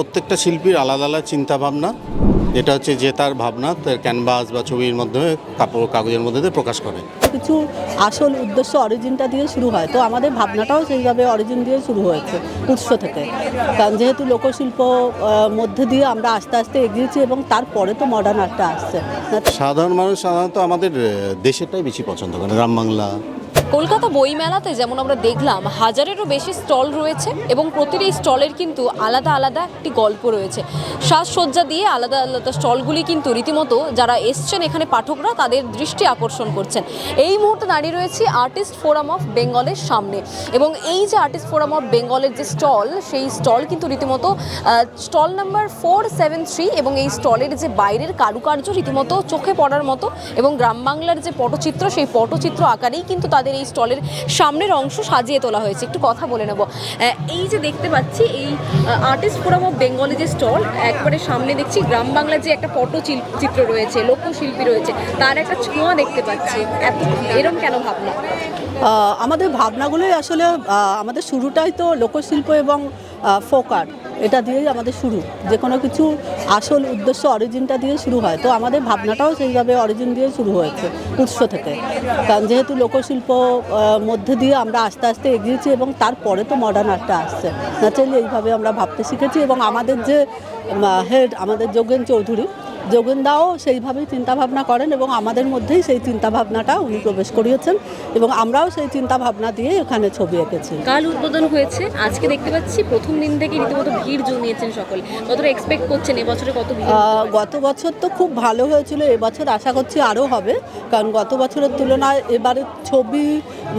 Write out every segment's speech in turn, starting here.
প্রত্যেকটা শিল্পীর আলাদা আলাদা চিন্তাভাবনা, যেটা হচ্ছে যে তার ভাবনা তার ক্যানভাস বা ছবির মাধ্যমে কাগজের মধ্যে দিয়ে প্রকাশ করে। কিছু আসল উদ্দেশ্য অরিজিনটা দিয়ে শুরু হয়, তো আমাদের ভাবনাটাও সেইভাবে অরিজিন দিয়ে শুরু হয়েছে, উৎস থেকে। কারণ যেহেতু লোকশিল্প মধ্যে দিয়ে আমরা আস্তে আস্তে এগিয়েছি এবং তারপরে তো মডার্ন আর্টটা আসছে। সাধারণ মানুষ সাধারণত আমাদের দেশেরটাই বেশি পছন্দ করে, গ্রাম বাংলা। কলকাতা বইমেলাতে যেমন আমরা দেখলাম হাজারেরও বেশি স্টল রয়েছে এবং প্রতিটি স্টলের কিন্তু আলাদা আলাদা একটি গল্প রয়েছে। সাজসজ্জা দিয়ে আলাদা আলাদা স্টলগুলি কিন্তু রীতিমতো যারা এসছেন এখানে পাঠকরা তাদের দৃষ্টি আকর্ষণ করছেন। এই মুহূর্তে দাঁড়িয়ে রয়েছি আর্টিস্ট ফোরাম অফ বেঙ্গলের সামনে এবং এই যে আর্টিস্ট ফোরাম অফ বেঙ্গলের যে স্টল, সেই স্টল কিন্তু রীতিমতো স্টল নাম্বার 473 এবং এই স্টলের যে বাইরের কারুকার্য রীতিমতো চোখে পড়ার মতো এবং গ্রাম বাংলার যে পটচিত্র, সেই পটচিত্র আকারেই কিন্তু তাদের এই স্টলের সামনের অংশ সাজিয়ে তোলা হয়েছে। একটু কথা বলে নেব। এই যে দেখতে পাচ্ছি এই আর্টিস্ট ফোরাম অফ বেঙ্গলে যে স্টল, একবারে সামনে দেখছি গ্রাম বাংলার যে একটা পটচিত্র রয়েছে, লোকশিল্পী রয়েছে, তার একটা ছোঁয়া দেখতে পাচ্ছি। এরকম কেন ভাবনা? আমাদের ভাবনাগুলোই আসলে আমাদের শুরুটাই তো লোকশিল্প এবং ফোক আর্ট, এটা দিয়েই আমাদের শুরু। যে কোনো কিছু আসল উদ্দেশ্য অরিজিনটা দিয়ে শুরু হয়, তো আমাদের ভাবনাটাও সেইভাবে অরিজিন দিয়ে শুরু হয়েছে, উৎস থেকে। কারণ যেহেতু লোকশিল্প মধ্যে দিয়ে আমরা আস্তে আস্তে এগিয়েছি এবং তারপরে তো মডার্ন আর্টটা আসছে। ন্যাচারালি এইভাবে আমরা ভাবতে শিখেছি এবং আমাদের যে হেড, আমাদের যোগেন চৌধুরী, যোগেনদাও সেইভাবেই চিন্তাভাবনা করেন এবং আমাদের মধ্যেই সেই চিন্তাভাবনাটা উনি প্রবেশ করিয়েছেন এবং আমরাও সেই চিন্তাভাবনা দিয়ে এখানে ছবি এঁকেছি। কাল উদ্বোধন হয়েছে, আজকে দেখতে পাচ্ছি প্রথম দিন থেকে রীতিমতো ভিড় জমিয়েছেন সকলে। কতটা এক্সপেক্ট করছেন এবছরে কত ভিড়? গত বছর তো খুব ভালো হয়েছিল, এবছর আশা করছি আরও হবে। কারণ গত বছরের তুলনায় এবারে ছবি,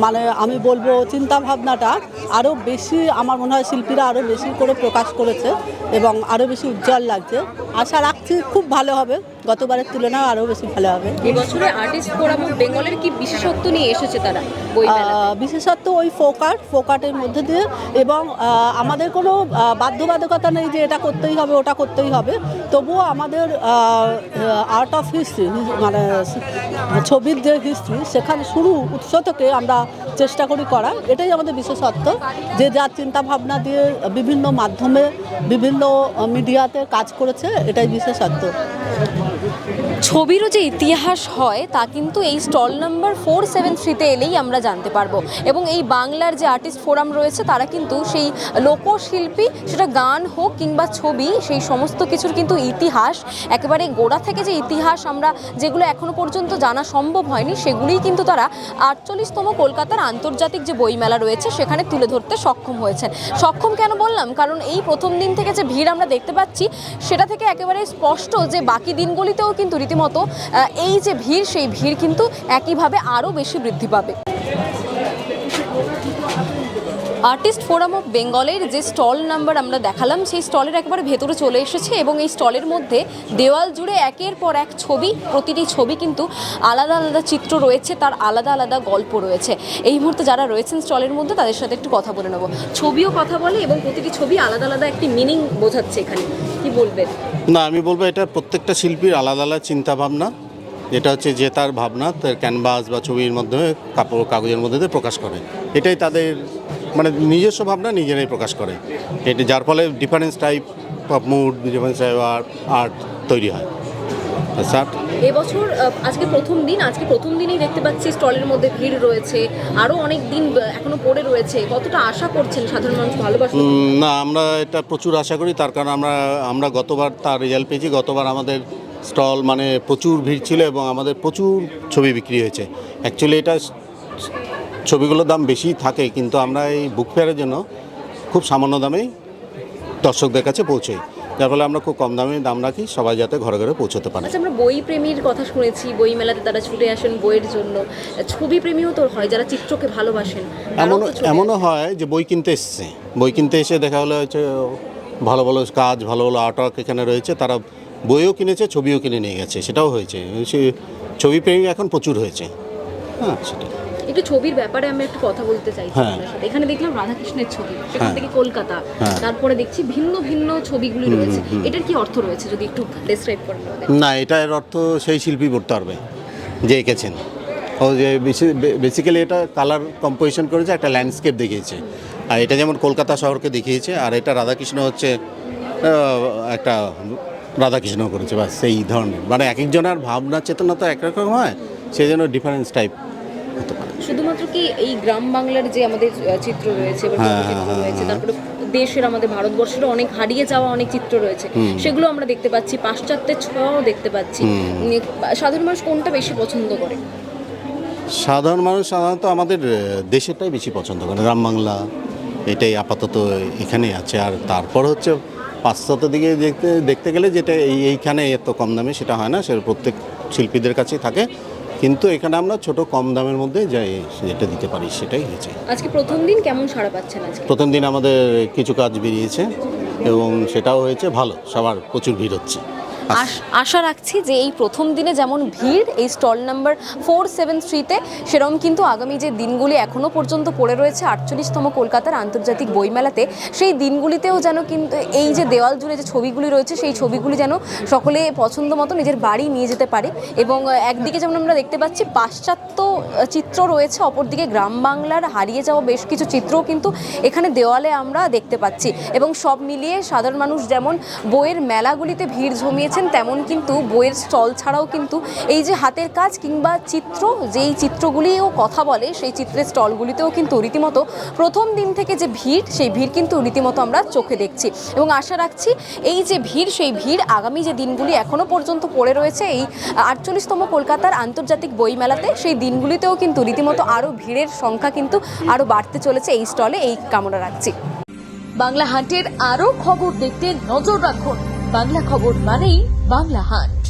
মানে আমি বলবো চিন্তাভাবনাটা আরও বেশি, আমার মনে হয় শিল্পীরা আরও বেশি করে প্রকাশ করেছে এবং আরও বেশি উজ্জ্বল লাগছে। আশা রাখছি খুব ভালো হবে, গতবারের তুলনায় আরও বেশি ভালো হবে। এবছরে আর্টিস্ট ফোরাম অফ বেঙ্গলের কি বিশেষত্ব নিয়ে এসেছে তারা? বিশেষত্ব ওই ফোক আর্টের মধ্যে দিয়ে এবং আমাদের কোনো বাধ্যবাধকতা নেই যে এটা করতেই হবে ওটা করতেই হবে। তবুও আমাদের আর্ট অফ হিস্ট্রি, মানে ছবির যে হিস্ট্রি, সেখানে শুরু উৎস থেকে আমরা চেষ্টা করি করার। এটাই আমাদের বিশেষত্ব, যে যার চিন্তাভাবনা দিয়ে বিভিন্ন মাধ্যমে বিভিন্ন মিডিয়াতে কাজ করেছে, এটাই বিশেষত্ব। ছবিরও যে ইতিহাস হয় তা কিন্তু এই স্টল নাম্বার 473-তে এলেই আমরা জানতে পারবো এবং এই বাংলার যে আর্টিস্ট ফোরাম রয়েছে তারা কিন্তু সেই লোকশিল্পী, সেটা গান হোক কিংবা ছবি, সেই সমস্ত কিছুর কিন্তু ইতিহাস, একেবারে গোড়া থেকে যে ইতিহাস আমরা যেগুলো এখনো পর্যন্ত জানা সম্ভব হয়নি, সেগুলিই কিন্তু তারা 48তম কলকাতার আন্তর্জাতিক যে বইমেলা রয়েছে সেখানে তুলে ধরতে সক্ষম হয়েছেন। সক্ষম কেন বললাম? কারণ এই প্রথম দিন থেকে যে ভিড় আমরা দেখতে পাচ্ছি সেটা থেকে একেবারে স্পষ্ট যে বাকি দিনগুলিতেও কিন্তু রীতিমতো এই যে ভিড়, সেই ভিড় কিন্তু একইভাবে আরও বেশি বৃদ্ধি পাবে। আর্টিস্ট ফোরাম অফ বেঙ্গলের যে স্টল নাম্বার আমরা দেখালাম, সেই স্টলের একেবারে ভেতরে চলে এসেছে এবং এই স্টলের মধ্যে দেওয়াল জুড়ে একের পর এক ছবি, প্রতিটি ছবি কিন্তু আলাদা আলাদা চিত্র রয়েছে, তার আলাদা আলাদা গল্প রয়েছে। এই মুহূর্তে যারা রয়েছেন স্টলের মধ্যে তাদের সাথে একটু কথা বলে নেব। ছবিও কথা বলে এবং প্রতিটি ছবি আলাদা আলাদা একটি মিনিং বোঝাচ্ছে। এখানে কি বলবেন? না, আমি বলবো এটা প্রত্যেকটা শিল্পীর আলাদা আলাদা চিন্তাভাবনা, যেটা হচ্ছে যে তার ভাবনা তার ক্যানভাস বা ছবির মাধ্যমে কাগজের মধ্যে দিয়ে প্রকাশ করে। এটাই তাদের মানে নিজস্ব ভাবনা নিজেরাই প্রকাশ করে। এটা যার ফলে difference type of mood, difference type art তৈরি হয়। স্যার, এবছর আজকে প্রথম দিন, আজকে প্রথম দিনেই দেখতে পাচ্ছি স্টলের মধ্যে ভিড় রয়েছে, আরও অনেক দিন এখনো পড়ে রয়েছে। কতটা আশা করছেন সাধারণ মানুষ ভালোবাসে? না, আমরা এটা প্রচুর আশা করি, তার কারণ আমরা গতবার তার রেজাল্ট পেয়েছি। গতবার আমাদের স্টল মানে প্রচুর ভিড় ছিল এবং আমাদের প্রচুর ছবি বিক্রি হয়েছে। অ্যাকচুয়ালি এটা ছবিগুলোর দাম বেশি থাকে, কিন্তু আমরা এই বুক ফেয়ারের জন্য খুব সামান্য দামেই দর্শকদের কাছে পৌঁছাই, যার ফলে আমরা খুব কম দামে দাম রাখি, সবাই যাতে ঘরে ঘরে পৌঁছতে পারে। আচ্ছা, আমরা বই প্রেমীর কথা শুনেছি, বই মেলাতে তারা ছুটে আসেন বইয়ের জন্য। ছবি প্রেমীও তো হয় যারা চিত্রকে ভালোবাসেন। এমনও হয় যে বই কিনতে এসছে, বই কিনতে এসে দেখা হলো হচ্ছে ভালো ভালো কাজ, ভালো ভালো আর্টওয়ার্ক এখানে রয়েছে, তারা বইও কিনেছে, ছবিও কিনে নিয়ে গেছে, সেটাও হয়েছে। ছবি প্রেমী এখন প্রচুর হয়েছে। হ্যাঁ, সেটা একটু ছবির ব্যাপারে আমি একটু কথা বলতে চাইছি আপনার সাথে। এখানে দেখলাম রাধাকৃষ্ণের ছবি, সেখান থেকে কলকাতা, তারপরে দেখছি ভিন্ন ভিন্ন ছবিগুলি রয়েছে। এটার কি অর্থ রয়েছে যদি একটু ডেসক্রাইব করেন? না, এটার অর্থ সেই শিল্পী বলতে পারবে যে এঁকেছেন। ও যে বেসিক্যালি এটা কালার কম্পোজিশন করেছে, একটা ল্যান্ডস্কেপ দেখিয়েছে। আর এটা যেমন কলকাতা শহরকে দেখিয়েছে, আর এটা রাধাকৃষ্ণ হচ্ছে একটা রাধাকৃষ্ণ করেছে, বা সেই ধরনের, মানে এক একজনের ভাবনা চেতনা তো একরকম হয়, সেই জন্য ডিফারেন্স টাইপ হতে পারে। শুধুমাত্র কি এই গ্রাম বাংলার যে আমাদের চিত্র রয়েছে বা চিত্র রয়েছে, তারপরে দেশের আমাদের ভারতবর্ষেরও অনেক হারিয়ে যাওয়া অনেক চিত্র রয়েছে, সেগুলো আমরা দেখতে পাচ্ছি, পাশ্চাত্যের ছোঁয়াও দেখতে পাচ্ছি। সাধারণ মানুষ কোনটা বেশি পছন্দ করে? সাধারণ মানুষ সাধারণত আমাদের দেশেরটাই বেশি পছন্দ করে, গ্রাম বাংলা এটাই আপাতত এখানেই আছে। আর তারপর হচ্ছে পাশ্চাত্য দিকে দেখতে গেলে যেটা এইখানে এত কম দামে সেটা হয় না, সেটা প্রত্যেক শিল্পীদের কাছেই থাকে, কিন্তু এখানে আমরা ছোট কম দামের মধ্যে যাই যেটা দিতে পারি সেটাই হয়েছে। আজকে প্রথম দিন কেমন সাড়া পাচ্ছেন? আজকে প্রথম দিন আমাদের কিছু কাজ বেরিয়েছে এবং সেটাও হয়েছে ভালো, সবার প্রচুর ভিড় হচ্ছে। আশা রাখছি যে এই প্রথম দিনে যেমন ভিড় এই স্টল নাম্বার 473-তে, সেরকম কিন্তু আগামী যে দিনগুলি এখনও পর্যন্ত পড়ে রয়েছে 48তম কলকাতার আন্তর্জাতিক বইমেলাতে, সেই দিনগুলিতেও যেন কিন্তু এই যে দেওয়াল জুড়ে যে ছবিগুলি রয়েছে সেই ছবিগুলি যেন সকলে পছন্দ মতো নিজের বাড়ি নিয়ে যেতে পারে। এবং একদিকে যেমন আমরা দেখতে পাচ্ছি পাশ্চাত্য চিত্র রয়েছে, অপরদিকে গ্রাম বাংলার হারিয়ে যাওয়া বেশ কিছু চিত্রও কিন্তু এখানে দেওয়ালে আমরা দেখতে পাচ্ছি। এবং সব মিলিয়ে সাধারণ মানুষ যেমন বইয়ের মেলাগুলিতে ভিড় জমিয়েছে, তেমন কিন্তু বইয়ের স্টল ছাড়াও কিন্তু এই যে হাতের কাজ কিংবা চিত্র, যেই চিত্রগুলিও কথা বলে সেই চিত্রের স্টলগুলিতেও কিন্তু রীতিমতো প্রথম দিন থেকে যে ভিড়, সেই ভিড় কিন্তু রীতিমতো আমরা চোখে দেখছি। এবং আশা রাখছি এই যে ভিড়, সেই ভিড় আগামী যে দিনগুলি এখনও পর্যন্ত পড়ে রয়েছে এই 48তম কলকাতার আন্তর্জাতিক বইমেলাতে, সেই দিনগুলিতেও কিন্তু রীতিমতো আরও ভিড়ের সংখ্যা কিন্তু আরও বাড়তে চলেছে এই স্টলে, এই কামনা রাখছি। বাংলা হাটের আরও খবর দেখতে নজর রাখুন। বাংলা খবর মানেই বাংলা হাট।